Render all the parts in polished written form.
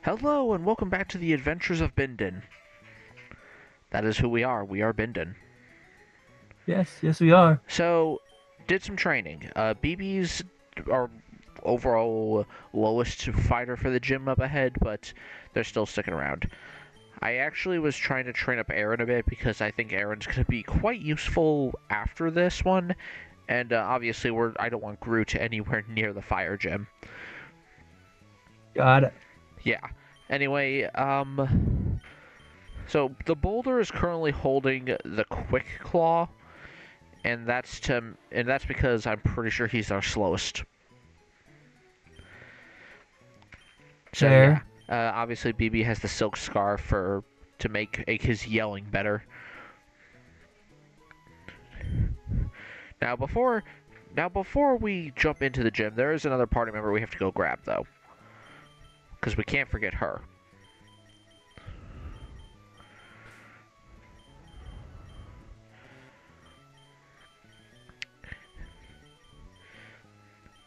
Hello and welcome back to the Adventures of Bindon. That is who we are. We are Bindon. Yes, we are. So, did some training. BB's our overall lowest fighter for the gym up ahead, but they're still sticking around. I actually was trying to train up Aaron a bit because I think Aaron's going to be quite useful after this one. And obviously, I don't want Groot anywhere near the fire gym. Got it. Yeah. Anyway, so the boulder is currently holding the quick claw, and that's because I'm pretty sure he's our slowest. So yeah, Fair. obviously BB has the silk scarf to make his yelling better. Now before we jump into the gym, there is another party member we have to go grab though, because we can't forget her.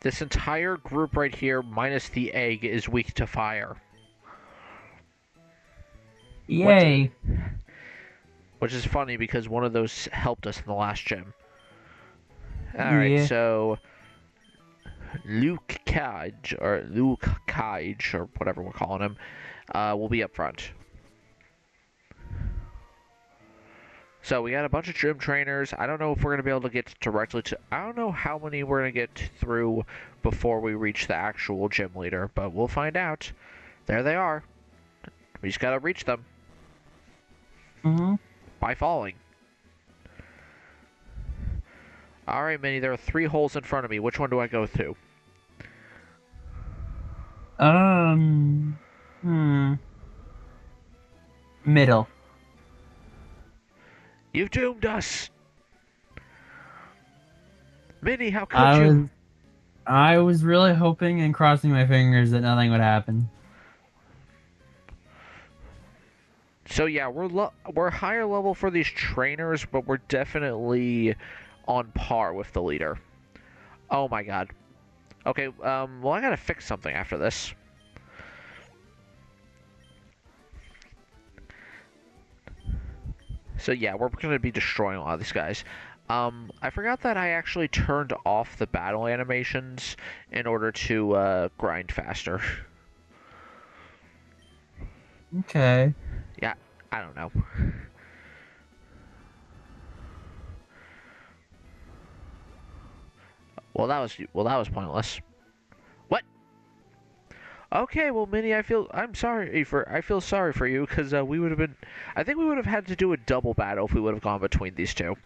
This entire group right here, minus the egg, is weak to fire. Which, Yay. which is funny because one of those helped us in the last gym. Alright, Yeah. so Luke Cage, or whatever we're calling him, will be up front. So we got a bunch of gym trainers. I don't know if we're going to be able to get directly to... I don't know how many we're going to get through before we reach the actual gym leader, but we'll find out. There they are. We just got to reach them Mm-hmm. by falling. Alright, Minnie, there are 3 holes in front of me. Which one do I go through? Um. Hmm. Middle. You've doomed us! Minnie, how could I you? was I was really hoping and crossing my fingers that nothing would happen. So yeah, we're higher level for these trainers, but we're definitely on par with the leader. Oh my god. Okay, well I gotta fix something after this. So yeah, we're gonna be destroying a lot of these guys. I forgot that I actually turned off the battle animations in order to grind faster. Okay. Yeah, I don't know. Well that was pointless. What? Okay, well, Minnie, I feel sorry for you because we would have been. I think we would have had to do a double battle if we would have gone between these two.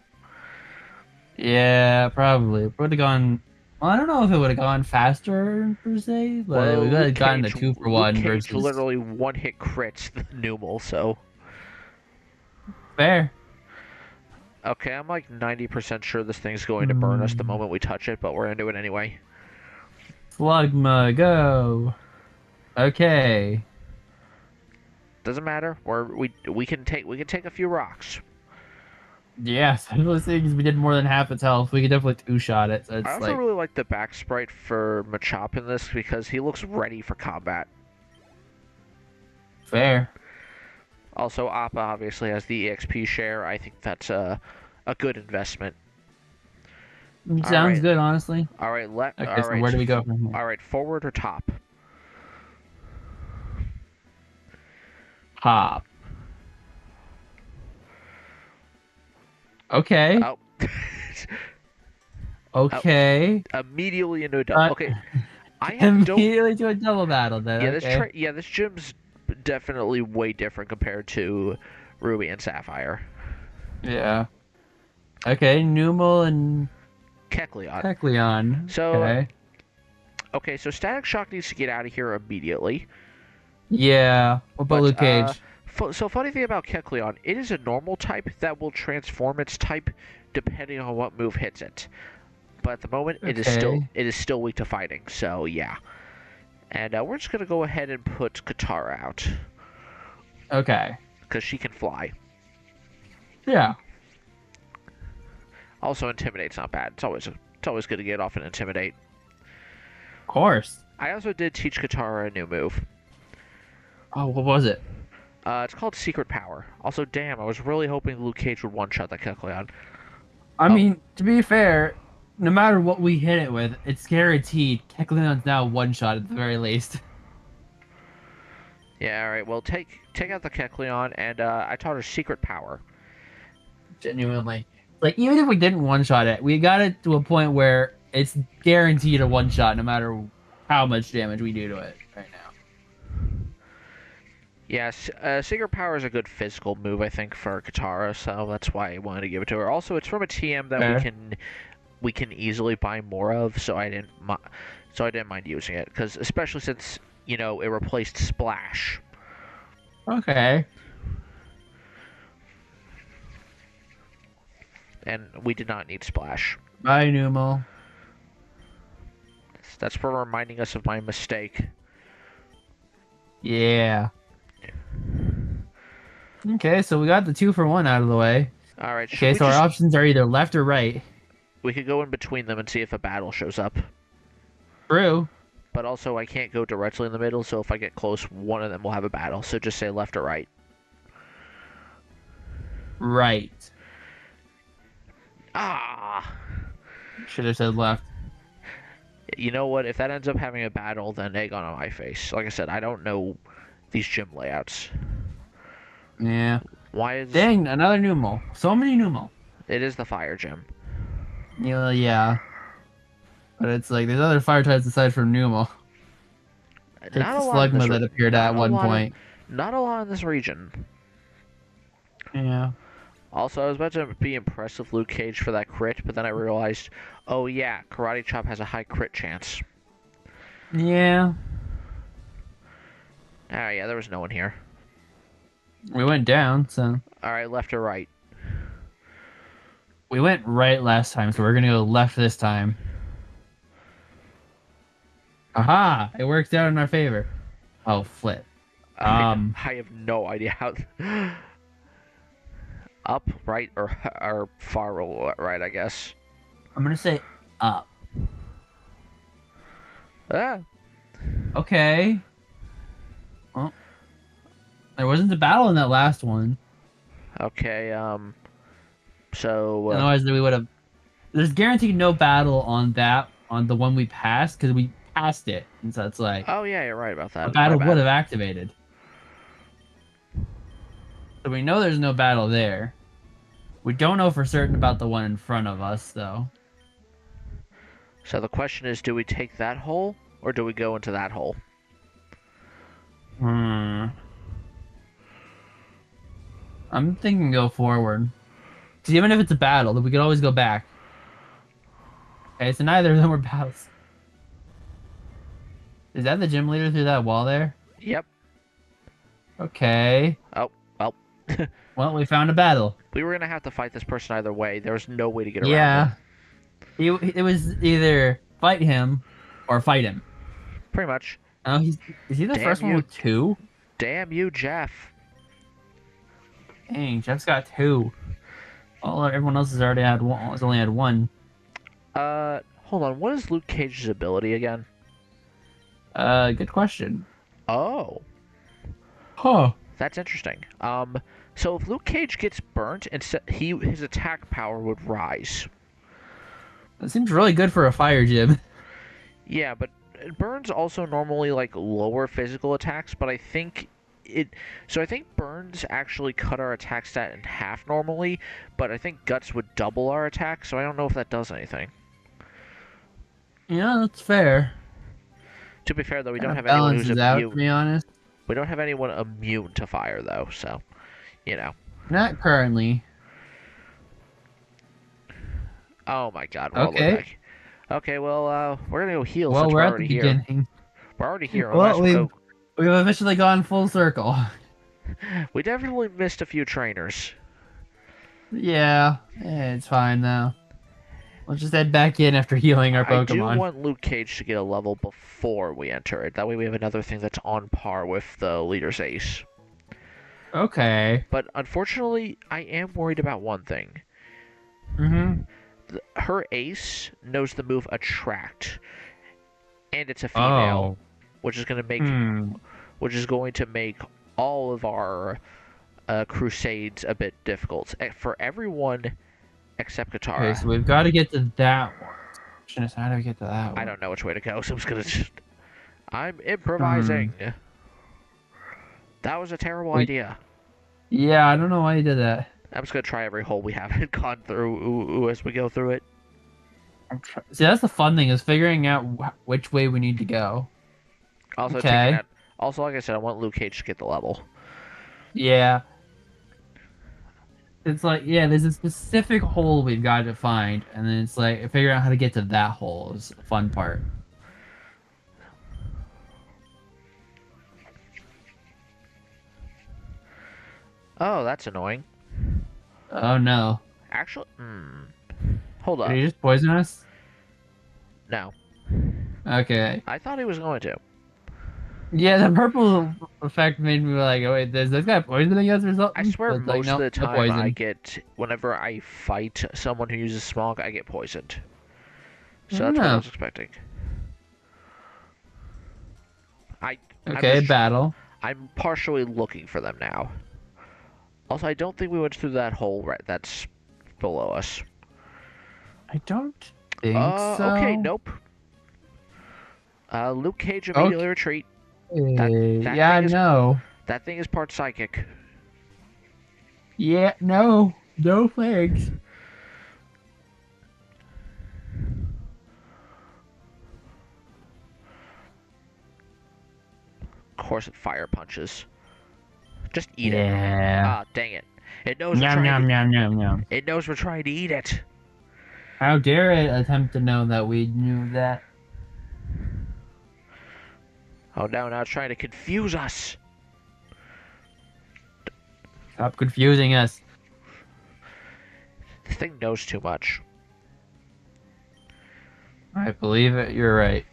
Yeah, probably. It would have gone. Well, I don't know if it would have gone faster per se, but we Well, would have gotten the 2-for-1 versus literally one hit crits the Numal, so. fair. Okay, I'm like 90% sure this thing's going to burn us the Hmm. moment we touch it, but we're gonna do it anyway. Slugma, go. Okay. Doesn't matter. We can take a few rocks. Yeah, especially things we did more than half its health. We could definitely two-shot it. So I it's also like really like the back sprite for Machop in this because he looks ready for combat. fair. Also, Appa obviously has the EXP share. I think that's a good investment. All Sounds right, good, honestly. all right, Okay, so where do we go from here? all right, forward or top? Hop. Okay. Oh, oh, Okay. immediately into a double. But Okay, don't. immediately to a double battle then. Yeah, Okay. this gym's definitely way different compared to Ruby and Sapphire. Yeah. Okay, Numal and Kecleon. Kecleon. So, Okay. okay, so Static Shock needs to get out of here immediately. Yeah. What about But Luke Cage? so funny thing about Kecleon, it is a normal type that will transform its type depending on what move hits it. But at the moment, Okay. it is still weak to fighting. So yeah, and we're just gonna go ahead and put Katara out Okay. because she can fly. Yeah. Also, Intimidate's not bad. It's always good to get off and Intimidate. Of course. I also did teach Katara a new move. Oh, what was it? It's called Secret Power. Also, damn, I was really hoping Luke Cage would one-shot that Kecleon. I Oh, mean, to be fair, no matter what we hit it with, it's guaranteed Kecleon's now one shot at the very least. yeah, alright, well, take out the Kecleon, and, I taught her Secret Power. Genuinely. Like, even if we didn't one shot it, we got it to a point where it's guaranteed a one shot no matter how much damage we do to it right now. Yes, Secret Power is a good physical move, I think, for Katara, so that's why I wanted to give it to her. Also, it's from a TM that Fair. we can easily buy more of, so I didn't mind using it, because especially since, you know, it replaced Splash. Okay. And we did not need Splash. Bye, Numo. That's for reminding us of my mistake. Yeah. Okay, so we got the 2-for-1 out of the way. Alright, Okay, so our options are either left or right. We could go in between them and see if a battle shows up. True. But also, I can't go directly in the middle, so if I get close, one of them will have a battle. So just say left or right. Right. Ah! Should have said left. You know what? If that ends up having a battle, then egg on my face. Like I said, I don't know these gym layouts. Yeah. Why is... Dang, another Numo. So many Numo. It is the fire gym. Yeah. But it's like, there's other fire types aside from Numo. It's the Not a lot in this Slugma that appeared at one point. Not a lot in this region. Yeah. Also, I was about to be impressed with Luke Cage for that crit, but then I realized, oh yeah, Karate Chop has a high crit chance. Yeah. Ah, yeah, there was no one here. We went down, so. Alright, left or right? We went right last time, so we're gonna go left this time. Aha! It worked out in our favor. Oh, flip. I have no idea how... Up, right, or far right, I guess. I'm gonna say up. Ah, Okay. Well, there wasn't a battle in that last one. okay, so... Otherwise, we would have. There's guaranteed no battle on the one we passed, because we passed it. And so it's like, oh yeah, you're right about that. a battle My bad. would have activated. So we know there's no battle there. We don't know for certain about the one in front of us, though. So the question is, do we take that hole, or do we go into that hole? I'm thinking go forward. Because even if it's a battle, then we could always go back. Okay, so neither of them were battles. Is that the gym leader through that wall there? Yep. Okay. Oh, well. Well, we found a battle. We were gonna have to fight this person either way. There was no way to get around Yeah. him. It was either fight him or fight him. Pretty much. Oh, is he the Damn first one you. with 2? Damn you, Jeff. Dang, Jeff's got 2. Everyone else has already had one. Has only had 1. Hold on. What is Luke Cage's ability again? Good question. Oh, Huh. that's interesting. So if Luke Cage gets burnt, his attack power would rise. That seems really good for a fire gym. Yeah, but burns also normally like lower physical attacks, but I think I think burns actually cut our attack stat in half normally, but I think guts would double our attack, so I don't know if that does anything. Yeah, that's fair. To be fair though, we don't have anyone Balances who's out, immune. to be honest. We don't have anyone immune to fire though, so you know. Not currently. Oh my god, we're all the way Okay. back. Okay, well, we're gonna go heal Well, since we're we're at the already here. beginning. We're already here. Well, Well, we've officially gone full circle. we definitely missed a few trainers. Yeah, it's fine now. Let's just head back in after healing our I do Pokemon. want Luke Cage to get a level before we enter it. That way we have another thing that's on par with the leader's ace. Okay. But unfortunately, I am worried about one thing. Mm-hmm. Her ace knows the move Attract. And it's a female. Oh. Which is going to make... which is going to make all of our crusades a bit difficult for everyone except Okay, Katara. so we've got to get to that one. Question is, how do we get to that one? I don't know which way to go, so I'm just gonna. I'm Hmm. improvising. That was a terrible idea. Yeah, I don't know why you did that. I'm just gonna try every hole we haven't gone through as we go through it. See, that's the fun thing is figuring out which way we need to go. Also, taking Okay. out. Also, like I said, I want Luke Cage to get the level. Yeah. It's like, yeah, there's a specific hole we've got to find, and then it's like figuring out how to get to that hole is the fun part. Oh, that's annoying. Oh no. Actually, hold Did up. he just poison us? No, Okay. I thought he was going to. Yeah, the purple effect made me like, oh, wait, does this guy poisoning us or something? I swear But it's like, most of no, the no time poison. whenever I fight someone who uses smog, I get poisoned. So I don't that's what I know. was expecting. Okay, I'm partially looking for them now. Also, I don't think we went through that hole right that's below us. I don't think so. Okay, nope. Luke Cage immediately retreat. That yeah, thing is no. that thing is part psychic. Yeah, no. No thanks. Of course, it fire punches. Just eat it. Yeah. Ah, dang it! It knows Yum, yum, yum, yum, yum. It knows we're trying to eat it. How dare it attempt to know that we knew that? Oh no! Now it's trying to confuse us. Stop confusing us. The thing knows too much. I believe it. You're right.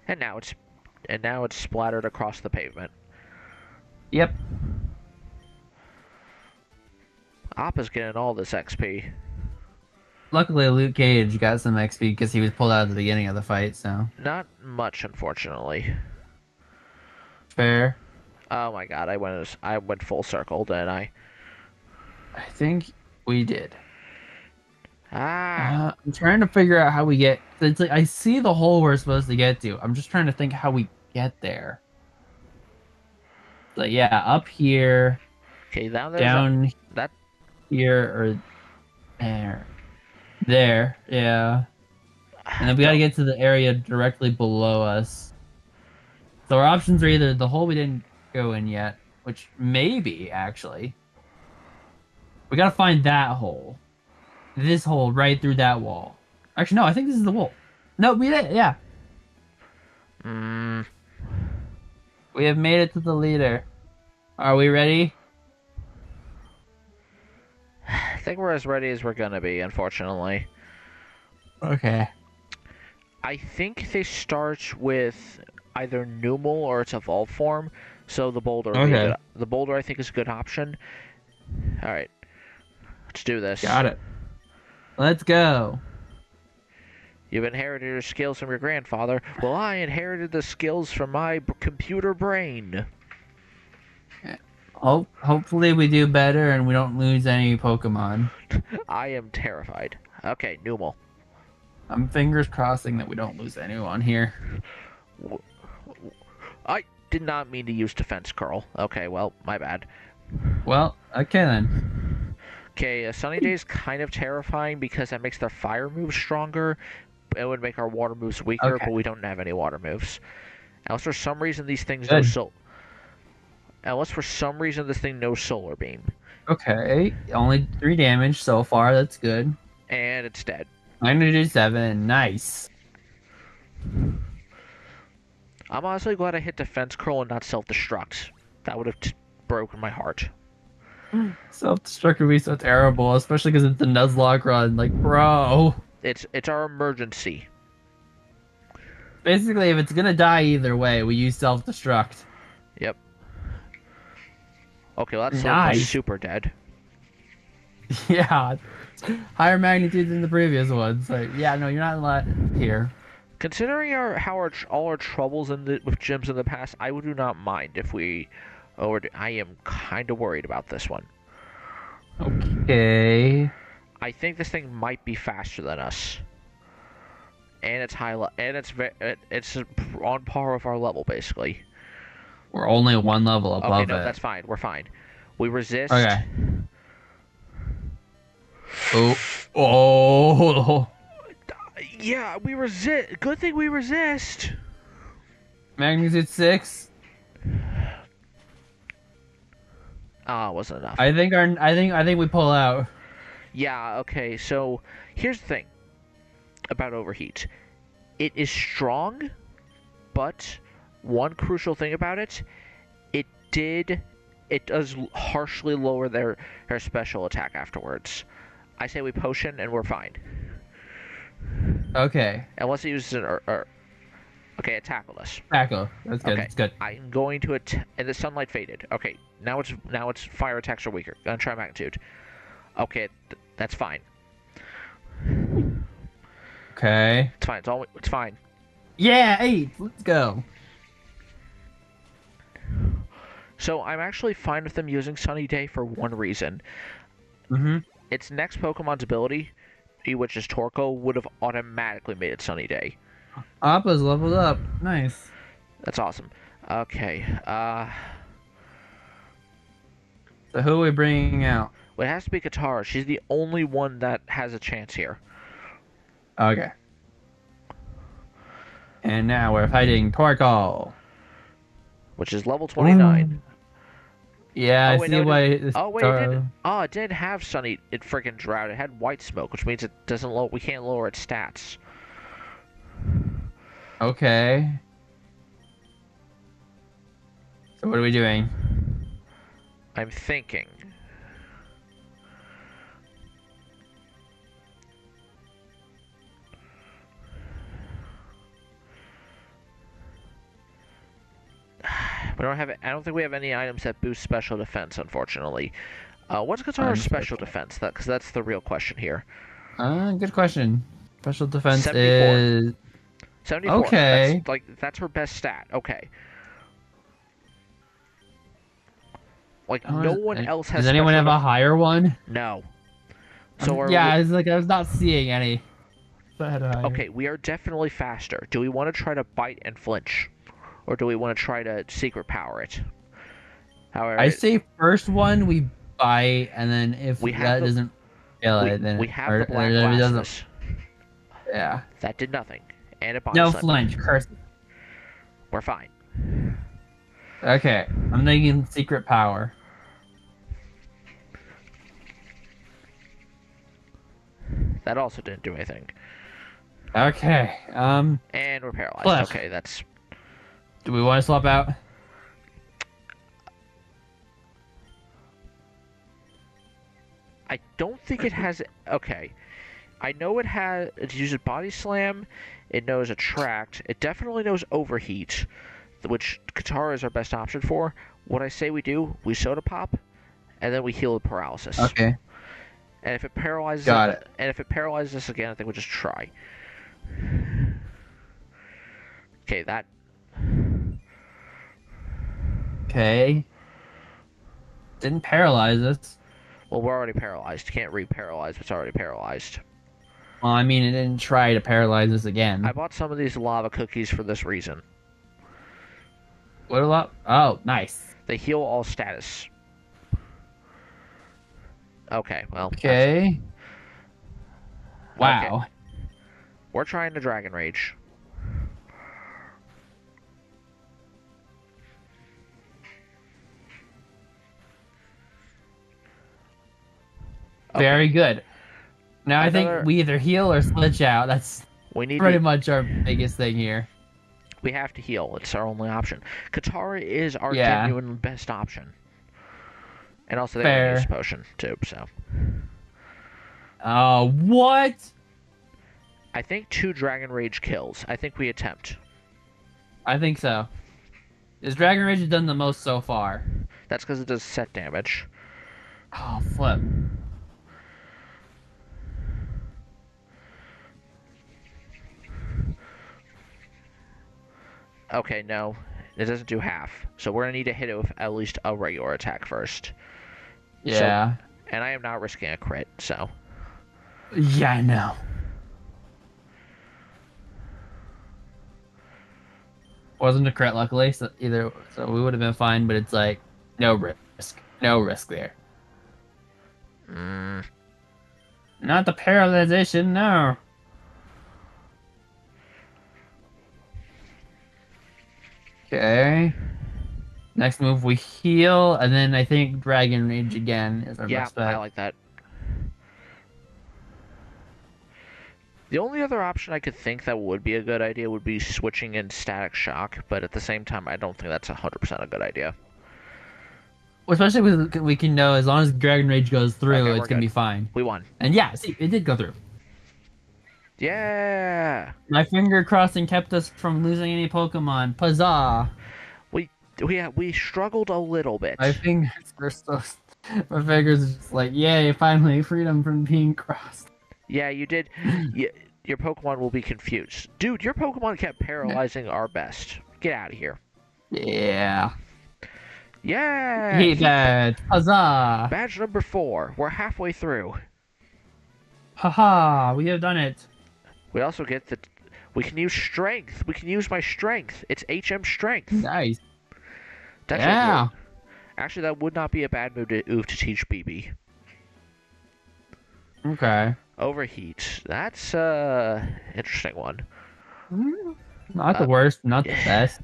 And now it's splattered across the pavement. Yep. Appa's getting all this XP. Luckily, Luke Cage got some XP because he was pulled out at the beginning of the fight, so. Not much, unfortunately. Fair. Oh my god, I went full circle, didn't I? I think we did. Ah! I'm trying to figure out how we get. It's like I see the hole we're supposed to get to. I'm just trying to think how we get there. So yeah, up here, Okay, down that here, or there, yeah. And then we gotta get to the area directly below us. So our options are either the hole we didn't go in yet, which maybe actually. We gotta find that hole. This hole right through that wall. Actually, no, I think this is the wall. No, we did, yeah. We have made it to the leader. Are we ready? I think we're as ready as we're gonna be, unfortunately. Okay. I think they start with either Numal or its evolved form, so the boulder would be Okay. the boulder I think is a good option. Alright. Let's do this. Got it. Let's go. You've inherited your skills from your grandfather. Well, I inherited the skills from my computer brain. Hopefully we do better and we don't lose any Pokemon. I am terrified. Okay, Numal. I'm fingers crossing that we don't lose anyone here. I did not mean to use Defense Curl. Okay, well, my bad. Well, okay then. Okay, Sunny Day is kind of terrifying because that makes their fire moves stronger. It would make our water moves weaker, Okay. but we don't have any water moves. Unless for some reason these things Good. Unless for some reason this thing knows Solar Beam. Okay, only 3 damage so far. That's good. And it's dead. 907. Nice. I'm honestly glad I hit Defense Curl and not Self-Destruct. That would have broken my heart. Self-destruct would be so terrible, especially because it's the Nuzlocke run. Like, bro. It's our emergency. Basically, if it's gonna die either way, we use self-destruct. Yep. Okay, well, that's Nice. super dead. Yeah. Higher magnitude than the previous ones. Like, yeah, no, you're not allowed here. Considering all our troubles with gyms in the past, I would do not mind if we overdo. I am kind of worried about this one. Okay. I think this thing might be faster than us, and it's on par with our level basically. We're only one level above Okay, no, it. that's fine. We're fine. We resist. Okay. Oh. Oh. Yeah, we resist. Good thing we resist. Magnitude 6. Ah, wasn't enough. I think we pull out. Yeah, okay, so here's the thing about overheat. It is strong, but one crucial thing about it, it does harshly lower their special attack afterwards. I say we potion and we're fine. Okay. Unless it uses an okay, it tackled us. Tackle. That's good. Okay. That's good. I'm going to and the sunlight faded. Okay, now it's fire attacks are weaker. Gonna try magnitude. Okay, that's fine. Okay. It's fine. It's fine. Yeah, 8. Let's go. So I'm actually fine with them using Sunny Day for one reason. Mm-hmm. Its next Pokemon's ability, which is Torkoal, would have automatically made it Sunny Day. Appa's leveled up. Nice. That's awesome. Okay. So who are we bringing out? Well, it has to be Katara. She's the only one that has a chance here. Okay. And now we're fighting Torkoal. Which is level 29. Yeah, Oh, I wait, see no, why. it didn't. Oh, it didn't have Sunny. It freaking Drought. It had White Smoke, which means it doesn't lower. We can't lower its stats. Okay. So what are we doing? I'm thinking. We don't have. I don't think we have any items that boost special defense, unfortunately. What's Katara's special defense? Because that's the real question here. Good question. Special defense 74. is 74. okay. That's her best stat. Okay. Like no one else has. Does anyone have a higher one? No. So yeah, it's like I was not seeing any. Okay, we are definitely faster. Do we want to try to bite and flinch, or do we want to try to secret power it? However, I say first one we bite, and then if that doesn't kill it, then we have the black glasses. Yeah. That did nothing, and it no flinch. Curse. We're fine. Okay, I'm thinking secret power. That also didn't do anything. Okay. And we're paralyzed. Left. Okay, that's. Do we want to swap out? I don't think it has. Okay, I know it has. It uses Body Slam. It knows Attract. It definitely knows Overheat, which Katara is our best option for. What I say we do, we Soda Pop, and then we heal the paralysis. Okay. And if it paralyzes, And if it paralyzes us again, I think we'll just try. Okay, that. Okay. Didn't paralyze us. Well, we're already paralyzed. Can't re-paralyze. It's already paralyzed. Well, I mean, it didn't try to paralyze us again. I bought some of these lava cookies for this reason. What a lot? Oh, nice. They heal all status. Okay, well. Okay. Wow. Okay. We're trying to Dragon Rage. Very good. Now I think we either heal or switch out. That's pretty much our biggest thing here. We have to heal. It's our only option. Katara is our genuine best option. And also they have a use potion too, so. What? I think 2 Dragon Rage kills. I think we attempt. I think so. This Dragon Rage has done the most so far. That's because it does set damage. Oh, flip. Okay, no. It doesn't do half. So we're gonna need to hit it with at least a regular attack first. So, Yeah. and I am not risking a crit, so. Yeah, I know. Wasn't a crit, luckily, so either so we would have been fine, but it's like no risk. No risk there. Mm, Not the paralyzation, no. Okay. Next move we heal, and then I think Dragon Rage again is our yeah, best I bet. like that. The only other option I could think that would be a good idea would be switching in Static Shock, but at the same time, I don't think that's 100% a good idea. Especially with we can know as long as Dragon Rage goes through, Okay, we're it's gonna good. be fine. We won. And yeah, see, it did go through. Yeah! My finger crossing kept us from losing any Pokemon. Huzzah! We we struggled a little My bit. fingers are so. My fingers are just like, yay! Finally, freedom from being crossed. Yeah, you did. Your Pokemon will be confused. Dude, your Pokemon kept paralyzing our best. Get out of here. Yeah. Yeah! Hate that. Huzzah! Badge number 4. We're halfway through. Haha! We have done it. We also get the... We can use Strength. We can use my Strength. It's HM Strength. Nice. That's Yeah. Actually, that would not be a bad move to teach BB. Okay. Overheat. That's interesting one. Not the worst, not the best.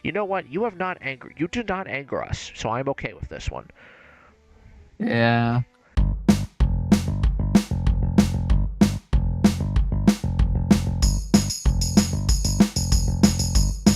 You know what? You did not anger us, so I'm okay with this one. Yeah.